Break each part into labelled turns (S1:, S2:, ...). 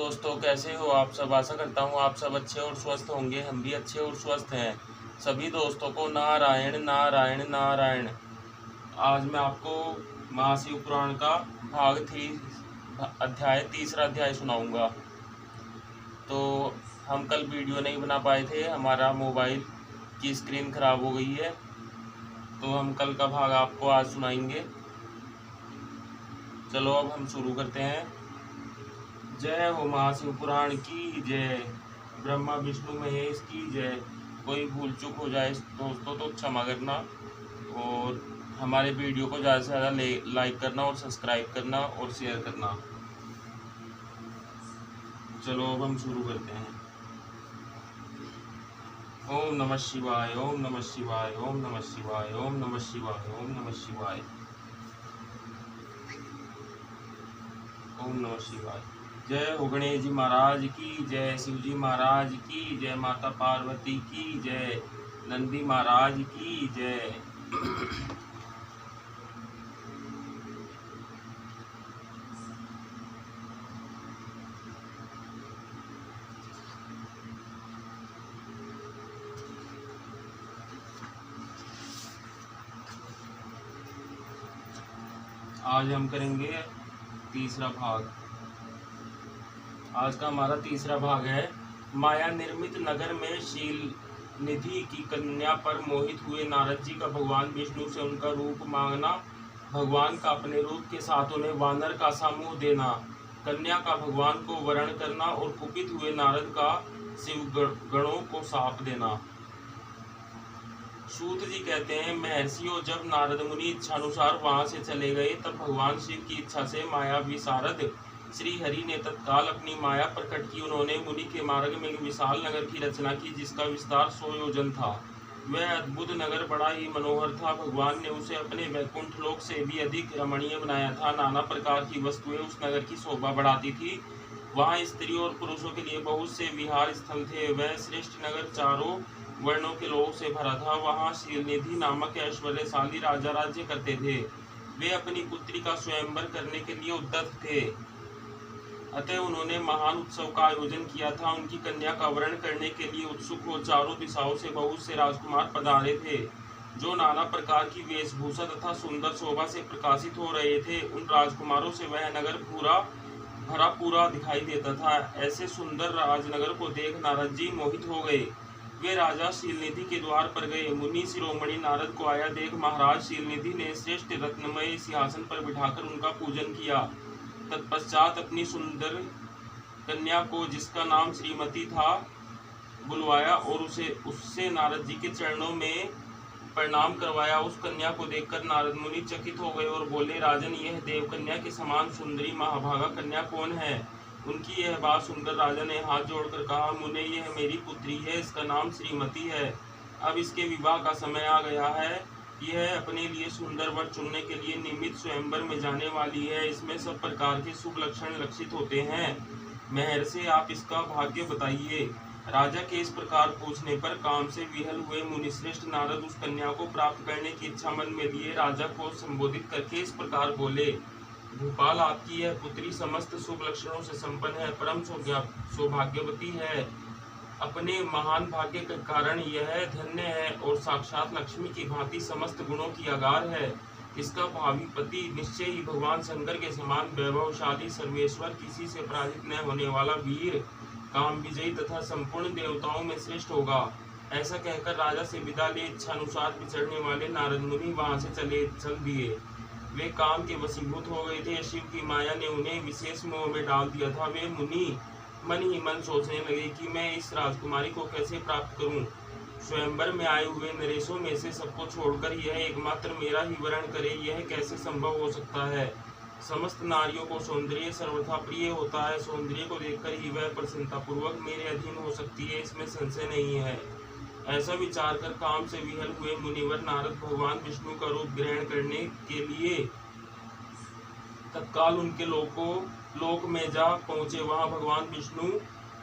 S1: दोस्तों, कैसे हो आप सब। आशा करता हूँ आप सब अच्छे और स्वस्थ होंगे। हम भी अच्छे और स्वस्थ हैं। सभी दोस्तों को नारायण नारायण नारायण। आज मैं आपको महाशिव पुराण का तीसरा अध्याय सुनाऊंगा। तो हम कल वीडियो नहीं बना पाए थे, हमारा मोबाइल की स्क्रीन खराब हो गई है, तो हम कल का भाग आपको आज सुनाएंगे। चलो अब हम शुरू करते हैं। जय हो महाशिव पुराण की जय, ब्रह्मा विष्णु महेश की जय। कोई भूल चूक हो जाए दोस्तों तो क्षमा करना, और हमारे वीडियो को ज़्यादा से ज़्यादा लाइक करना और सब्सक्राइब करना और शेयर करना। चलो अब हम शुरू करते हैं। ओम नमः शिवाय, ओम नमः शिवाय, ओम नमः शिवाय, ओम नमः शिवाय, ओम नमः शिवाय, ओम नमः शिवाय। जय हो गणेश जी महाराज की जय, शिव जी महाराज की जय, माता पार्वती की जय, नंदी महाराज की जय। आज हम करेंगे तीसरा भाग। आज का हमारा तीसरा भाग है। माया निर्मित नगर में शील निधि की कन्या पर मोहित हुए नारद जी का भगवान विष्णु से उनका रूप मांगना, भगवान का अपने रूप के साथ उन्हें वानर का सा मुंह देना, कन्या का भगवान को वरण करना और कुपित हुए नारद का शिव गणों को शाप देना। सूत जी कहते हैं, महर्षियों, जब नारद मुनि इच्छानुसार वहां से चले गए, तब भगवान शिव की इच्छा से माया विशारद श्री हरि ने तत्काल अपनी माया प्रकट की। उन्होंने मुनि के मार्ग में एक विशाल नगर की रचना की, जिसका विस्तार 100 योजन था। वह अद्भुत नगर बड़ा ही मनोहर था। भगवान ने उसे अपने वैकुंठ लोक से भी अधिक रमणीय बनाया था। नाना प्रकार की वस्तुएं उस नगर की शोभा बढ़ाती थी। वहाँ स्त्रियों और पुरुषों के लिए बहुत से विहार स्थल थे। वह श्रेष्ठ नगर चारों वर्णों के लोगों से भरा था। वहाँ शीलनिधि नामक ऐश्वर्यशाली राजा राज्य करते थे। वे अपनी पुत्री का स्वयंवर करने के लिए उद्यत थे, अतः उन्होंने महान उत्सव का आयोजन किया था। उनकी कन्या का वरण करने के लिए उत्सुक हो चारों दिशाओं से बहुत से राजकुमार पधारे थे, जो नाना प्रकार की वेशभूषा तथा सुंदर शोभा से प्रकाशित हो रहे थे। उन राजकुमारों से वह नगर भरा पूरा दिखाई देता था। ऐसे सुंदर राजनगर को देख नारद जी मोहित हो गए। वे राजा शीलनिधि के द्वार पर गए। मुनि शिरोमणि नारद को आया देख महाराज शीलनिधि ने श्रेष्ठ रत्नमय सिंहासन पर बिठाकर उनका पूजन किया। तत्पश्चात अपनी सुंदर कन्या को, जिसका नाम श्रीमती था, बुलवाया और उससे नारद जी के चरणों में प्रणाम करवाया। उस कन्या को देखकर नारद मुनि चकित हो गए और बोले, राजन, यह देव कन्या के समान सुंदरी महाभागा कन्या कौन है? उनकी यह बात सुनकर राजा ने हाथ जोड़कर कहा, मुने, यह मेरी पुत्री है, इसका नाम श्रीमती है। अब इसके विवाह का समय आ गया है। यह अपने लिए सुंदर वर चुनने के लिए निमित्त स्वयंवर में जाने वाली है। इसमें सब प्रकार के शुभ लक्षण लक्षित होते हैं। महर्षि, आप इसका भाग्य बताइए। राजा के इस प्रकार पूछने पर काम से विहल हुए मुनिश्रेष्ठ नारद उस कन्या को प्राप्त करने की इच्छा मन में लिए राजा को संबोधित करके इस प्रकार बोले, भूपाल, आपकी यह पुत्री समस्त शुभ लक्षणों से संपन्न है, परम सौभाग्यवती है। अपने महान भाग्य के कारण यह धन्य है और साक्षात लक्ष्मी की भांति समस्त गुणों की आगार है। इसका भावी पति निश्चय ही भगवान शंकर के समान वैभवशाली सर्वेश्वर, किसी से पराजित न होने वाला वीर, काम विजयी तथा संपूर्ण देवताओं में श्रेष्ठ होगा। ऐसा कहकर राजा से विदा ले इच्छानुसार विचरने वाले नारद मुनि वहां से चल दिए। वे काम के वशीभूत हो गए थे। शिव की माया ने उन्हें विशेष मोह में डाल दिया था। वे मुनि मन ही मन सोचने लगे कि मैं इस राजकुमारी को कैसे प्राप्त करूं। स्वयंवर में आए हुए नरेशों में से सबको छोड़कर यह एकमात्र मेरा ही वरण करे, यह कैसे संभव हो सकता है? समस्त नारियों को सौंदर्य सर्वथा प्रिय होता है। सौंदर्य को देखकर ही वह प्रसन्नतापूर्वक मेरे अधीन हो सकती है, इसमें संशय नहीं है। ऐसा विचार कर काम से विहल हुए मुनिवर नारद भगवान विष्णु का रूप ग्रहण करने के लिए तत्काल उनके लोक में जा पहुँचे। वहाँ भगवान विष्णु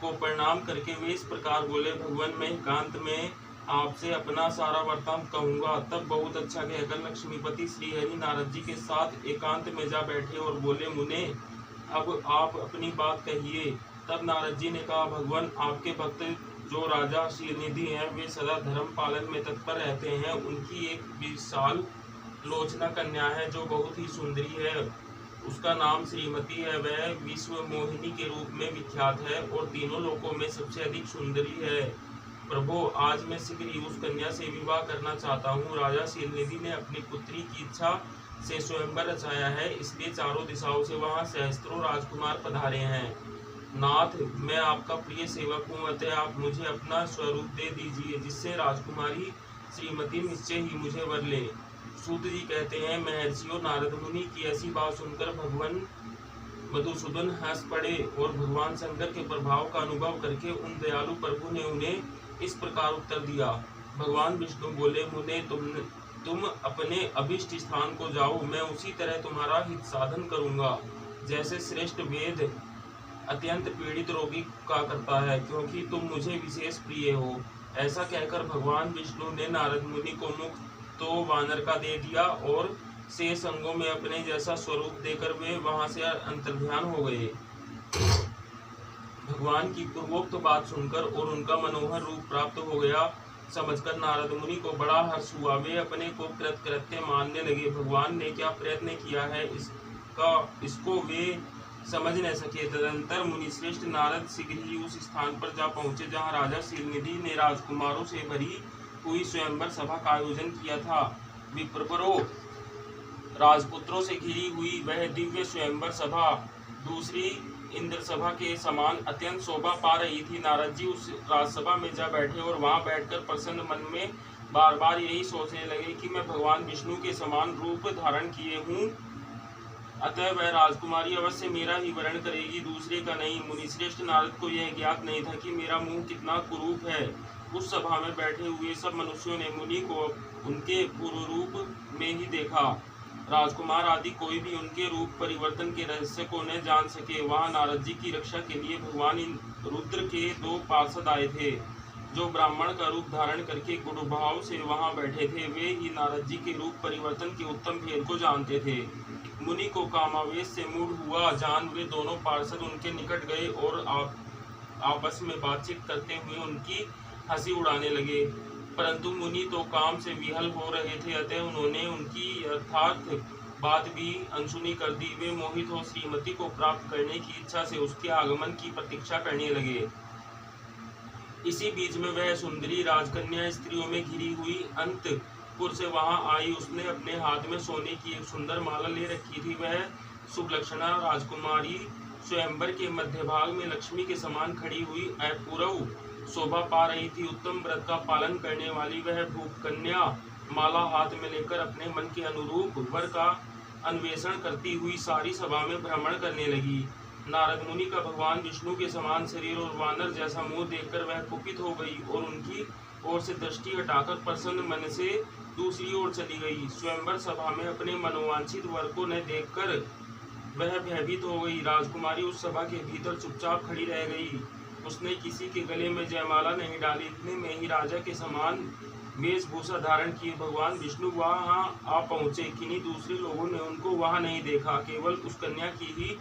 S1: को प्रणाम करके वे इस प्रकार बोले, भगवान, मैं एकांत में आपसे अपना सारा वृत्तांत कहूँगा। तब बहुत अच्छा कहकर लक्ष्मीपति श्रीहरि नारद जी के साथ एकांत में जा बैठे और बोले, मुने, अब आप अपनी बात कहिए। तब नारद जी ने कहा, भगवान, आपके भक्त जो राजा शीलनिधि हैं वे सदा धर्म पालन में तत्पर रहते हैं। उनकी एक विशाल लोचना कन्या है जो बहुत ही सुंदरी है। उसका नाम श्रीमती है। वह विश्व मोहिनी के रूप में विख्यात है और तीनों लोकों में सबसे अधिक सुंदरी है। प्रभु, आज मैं शीघ्र ही उस कन्या से विवाह करना चाहता हूँ। राजा शीलनिधि ने अपनी पुत्री की इच्छा से स्वयंवर रचाया है, इसलिए चारों दिशाओं से वहाँ सहस्त्रों राजकुमार पधारे हैं। नाथ, मैं आपका प्रिय सेवक हूँ, अतः आप मुझे अपना स्वरूप दे दीजिए, जिससे राजकुमारी श्रीमती निश्चय ही मुझे वर ले। सूत जी कहते हैं, महर्षियों, नारद मुनि की ऐसी बात सुनकर भगवान मधुसूदन हंस पड़े और भगवान शंकर के प्रभाव का अनुभव करके उन दयालु प्रभु ने उन्हें इस प्रकार उत्तर दिया। भगवान विष्णु बोले, मुने, तुम अपने अभिष्ट स्थान को जाओ, मैं उसी तरह तुम्हारा हित साधन करूंगा, जैसे श्रेष्ठ वेद अत्यंत पीड़ित रोगी का करता है, क्योंकि तुम मुझे विशेष प्रिय हो। ऐसा कहकर भगवान विष्णु ने नारद मुनि को मुक्त तो वानर का दे दिया और शेष अंगों में अपने जैसा स्वरूप देकर वे वहां से अंतर्ध्यान हो गए। भगवान की पूर्वोक्त बात सुनकर और उनका मनोहर रूप प्राप्त हो गया समझकर नारद मुनि को बड़ा हर्ष हुआ। वे अपने को कृतकृत्य मानने लगे। भगवान ने क्या प्रयत्न किया है इसको वे समझ न सके। तदंतर मुनि श्रेष्ठ नारद शीघ्र ही उस स्थान पर जा पहुंचे जहां राजा शीलनिधि ने राजकुमारों से भरी हुई स्वयंवर सभा का आयोजन किया था। विप्रवरों, राजपुत्रों से घिरी हुई वह दिव्य स्वयंवर सभा दूसरी इंद्र सभा के समान अत्यंत शोभा पा रही थी। नारद जी उस राजसभा में जा बैठे और वहां बैठकर प्रसन्न मन में बार बार यही सोचने लगे कि मैं भगवान विष्णु के समान रूप धारण किए हूँ, अतः वह राजकुमारी अवश्य मेरा ही वर्ण करेगी, दूसरे का नहीं। मुनिश्रेष्ठ नारद को यह ज्ञात नहीं था कि मेरा मुंह कितना कुरूप है। उस सभा में बैठे हुए सब मनुष्यों ने मुनि को उनके पूर्व रूप में ही देखा। राजकुमार आदि कोई भी उनके रूप परिवर्तन के रहस्य को न जान सके। वहां नारद जी की रक्षा के लिए भगवान रुद्र के 2 पार्षद आए थे, जो ब्राह्मण का रूप धारण करके गुरुभाव से वहां बैठे थे। वे ही नारद जी के रूप परिवर्तन के उत्तम भेद को जानते थे। मुनि को कामावेश से मूढ़ हुआ जान वे दोनों पार्षद उनके निकट गए और आपस में बातचीत करते हुए उनकी हंसी उड़ाने लगे। परंतु मुनि तो काम से विहल हो रहे थे, अतः उन्होंने उनकी यथार्थ बात भी अनसुनी कर दी। वे मोहित हो श्रीमती को प्राप्त करने की इच्छा से उसके आगमन की प्रतीक्षा करने लगे। इसी बीच में वह सुंदरी राजकन्या स्त्रियों में घिरी हुई अंतपुर से वहां आई। उसने अपने हाथ में सोने की एक सुंदर माला ले रखी थी। वह सुलक्षणा राजकुमारी स्वयंवर के मध्य भाग में लक्ष्मी के समान खड़ी हुई अपूर्व शोभा पा रही थी। उत्तम व्रत का पालन करने वाली वह भूप कन्या माला हाथ में लेकर अपने मन के अनुरूप वर का अन्वेषण करती हुई सारी सभा में भ्रमण करने लगी। नारद मुनि का भगवान विष्णु के समान शरीर और वानर जैसा मुंह देखकर वह कुपित हो गई और उनकी ओर से दृष्टि हटाकर प्रसन्न मन से दूसरी ओर चली गई। स्वयंवर सभा में अपने मनोवांछित वर को न देखकर वह भयभीत हो गई। राजकुमारी उस सभा के भीतर चुपचाप खड़ी रह गई। उसने किसी के गले में जयमाला नहीं डाली। इतने में ही राजा के समान वेशभूषा धारण किए भगवान विष्णु वहां आ पहुंचे। किन्हीं दूसरे लोगों ने उनको वहां नहीं देखा, केवल उस कन्या की ही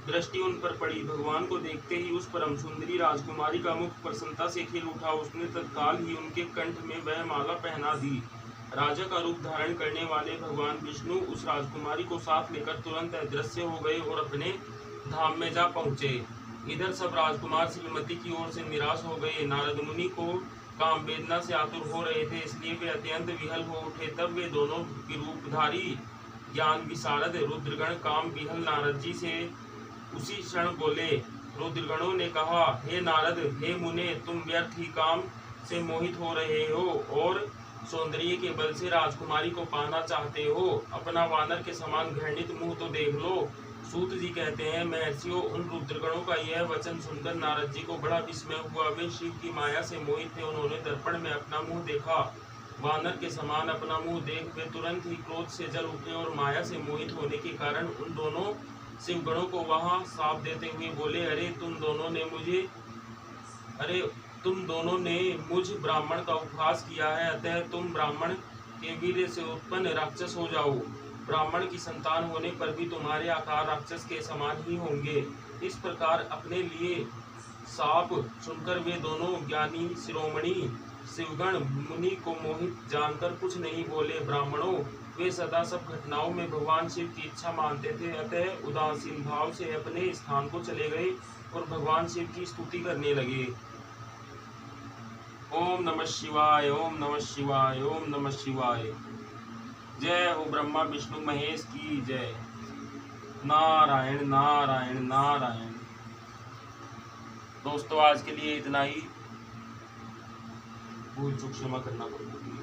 S1: दृष्टि उन पर पड़ी। भगवान को देखते ही उस परम सुंदरी राजकुमारी का मुख प्रसन्नता से खिल उठा। उसने तत्काल ही उनके कंठ में वह माला पहना दी। राजा का रूप धारण करने वाले भगवान विष्णु उस राजकुमारी को साथ लेकर तुरंत अदृश्य हो गए और अपने धाम में जा पहुंचे। इधर सब राजकुमार श्रीमती की ओर से निराश हो गए। नारद मुनि को काम वेदना से आतुर हो रहे थे, इसलिए वे अत्यंत विहल हो उठे। तब वे दोनों विरूपधारी ज्ञान विशारद रुद्रगण काम विहल नारद जी से उसी क्षण बोले। रुद्रगणों ने कहा, हे नारद, हे मुने, तुम व्यर्थ ही काम से मोहित हो रहे हो और सौंदर्य के बल से राजकुमारी को पाना चाहते हो। अपना वानर के समान घृणित मुंह तो देख लो। सूत जी कहते हैं, महर्षियों, उन रुद्रगणों का यह वचन सुनकर नारद जी को बड़ा विस्मय हुआ। वे शिव की माया से मोहित थे। उन्होंने दर्पण में अपना मुंह देखा। वानर के समान अपना मुंह देख वे तुरंत ही क्रोध से जल उठे और माया से मोहित होने के कारण उन दोनों शिवगणों को वहां साप देते हुए बोले, अरे तुम दोनों ने मुझ ब्राह्मण का उपहास किया है, अतः तुम ब्राह्मण के वीर्य से उत्पन्न राक्षस हो जाओ। ब्राह्मण की संतान होने पर भी तुम्हारे आकार राक्षस के समान ही होंगे। इस प्रकार अपने लिए साप सुनकर वे दोनों ज्ञानी शिरोमणि शिवगण मुनि को मोहित जानकर कुछ नहीं बोले। ब्राह्मणों, वे सदा सब घटनाओं में भगवान शिव की इच्छा मानते थे, अतः उदासीन भाव से अपने स्थान को चले गए और भगवान शिव की स्तुति करने लगे। ओम नमः शिवाय, ओम नमः शिवाय, ओम नमः शिवाय। जय हो ब्रह्मा विष्णु महेश की जय। नारायण नारायण नारायण। दोस्तों आज के लिए इतना ही। भूल चूक क्षमा करना पड़ेगी।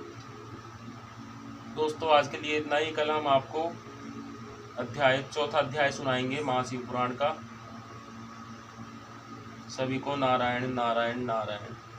S1: दोस्तों आज के लिए इतना ही। कल हम आपको चौथा अध्याय सुनाएंगे महाशिव पुराण का। सभी को नारायण नारायण नारायण।